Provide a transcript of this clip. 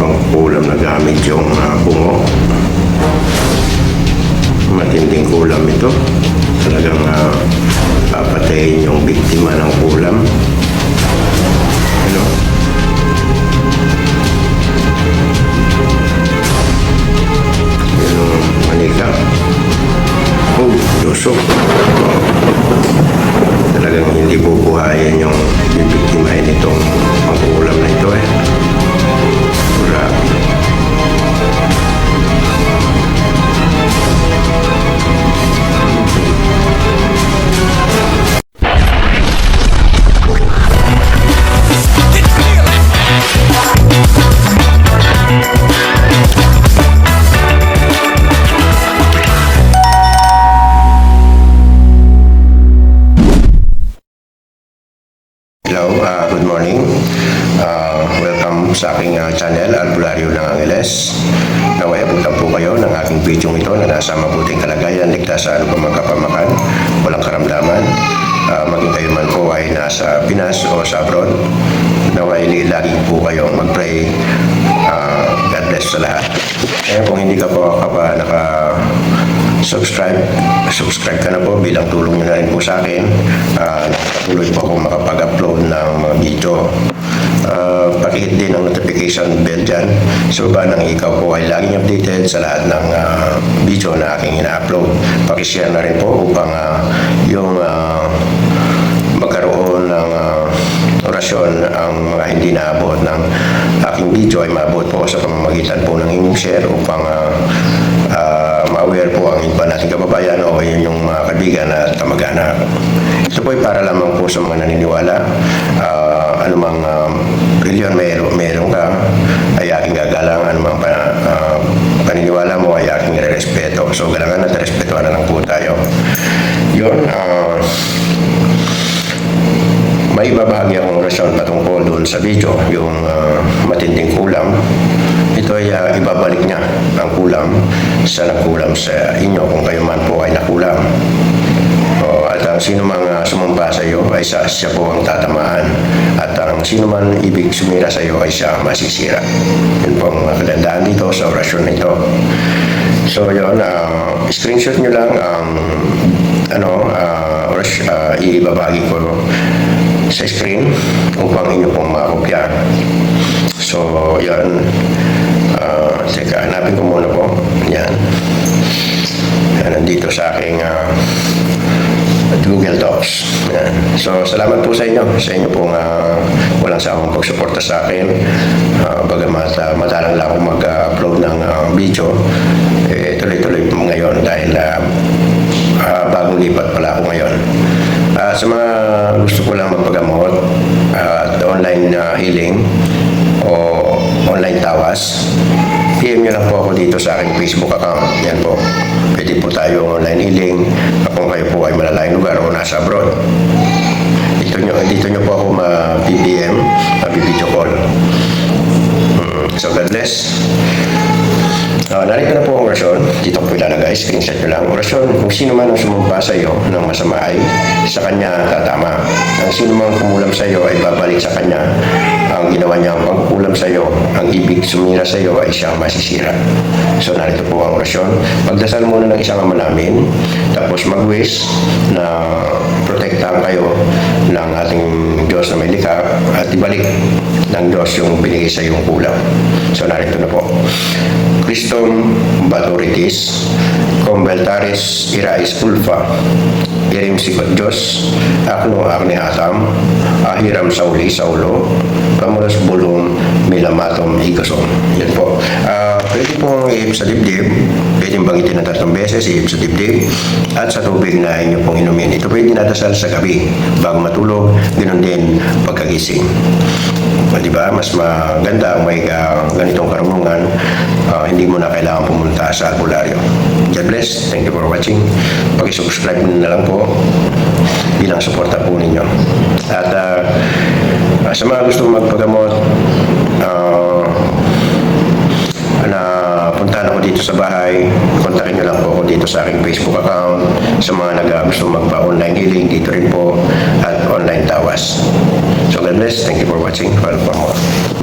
pangkulam na gamit yung bungo. Matinding kulam ito. Talagang papatayin yung biktima ng kulam. Ano? Yung manika. Oh, lusok. Talagang hindi bubuhayin yung bibiktimahin itong pangkulam na ito eh. Grabe. Hello, good morning. Welcome sa aking channel, Albularyo ng Angeles. Naway abutan po kayo ng aking video ito na nasa mabuting kalagayan, ligtas sa anumang kapamakan, walang karamdaman. Maging kayo man po ay nasa Pinas o sa abroad. Naway lagi po kayong mag-pray. God bless sa lahat. Kaya kung hindi ka po subscribe ka na po bilang tulong nyo na rin po sa akin. Patuloy po akong makapag-upload ng mga video. Pakihit din ang notification bell dyan so ba nang ikaw po ay laging updated sa lahat ng video na aking ina-upload. Pakishare na rin po upang yung magkaroon ng orasyon ang mga hindi naabot ng aking video ay maabot po sa pamamagitan po ng inyong share upang ma-aware po ang iba nating kababayan o yun yung mga kaibigan at kamag-anak. Ito po ay para lamang po sa mga naniniwala. Anumang reliyon meron ka ay aking gagalang, anumang paniniwala mo ay aking respeto. So galangan at respetuhan na lang po tayo. Yun, may ibabahagi akong orasyon patungkol doon sa video, yung matinding kulam. Ito ay ibabalik niya ang kulam sa nagkulam sa inyo kung kayo man po ay nakulam. At ang sino mang sumumpa sa iyo ay siya po ang tatamaan. At ang sino man ibig sumira sa iyo ay siya masisira. Yun po ang kagandahan dito sa orasyon na ito. So yun, screenshot nyo lang ang ibabagi ko sa screen upang inyo pong makopya. So yun, teka, hanapin ko muna po. Yan. Nandito sa aking Google Docs. Yan. So salamat po sa inyo pong walang sawang pagsuporta sa akin. Bagamat madalang lang ako mag-upload ng video, tuloy-tuloy po ngayon dahil bagong lipat pala ako ngayon. Sa mga gusto ko lang magpagamot at online healing o online tawas, PM nyo lang po ako dito sa aking Facebook account. Yan po. Pwede po tayo online healing kung kayo po ay malalayong lugar o nasa abroad. Dito nyo po ako ma-BBM, ma-video call. So God bless. Narito na po ang orasyon. Dito po ilalagay. Screenshot nyo lang. Orasyon, kung sino man ang sumumpa sa iyo ng masama ay sa kanya tatama. Ang sino man kumulam sa iyo ay babalik sa kanya. Ang ginawa niya ang pangkukulam sa iyo, ang ibig sumira sa iyo ay siyang masisira. So narito po ang orasyon. Magdasal muna ng isang ama namin. Tapos mag-wish na protektahan kayo ng ating Diyos na may likha at ibalik ng Diyos yung binigay sa iyong kulam. So narito na po. Christum Baturitis, Conveltaris Irais Ulfa, Irim Sikot Diyos, Akno Akni Atam, Ahiram Sauli Saulo, Kamulas Bulong Milamatom Igasom. Yan po. Pwede pong ihip sa dibdib, pwedeng bangitin na 3 beses, ihip sa dibdib, at sa tubig na inyo pong inumin. Ito pwede nadasal sa gabi, bago matulog, ganoon din pagkagising. Diba? Mas maganda ang may ganitong karunungan, hindi mo na kailangan pumunta sa albularyo. God bless. Thank you for watching. Pag-subscribe na lang po bilang suporta po ninyo. At sa mga gusto magpagamot, na puntahan ako dito sa bahay, kontakin nyo lang po ako dito sa aking Facebook account. Sa mga gusto magpa-online healing, dito rin po, at online tawas. So God bless. Thank you for watching. For more.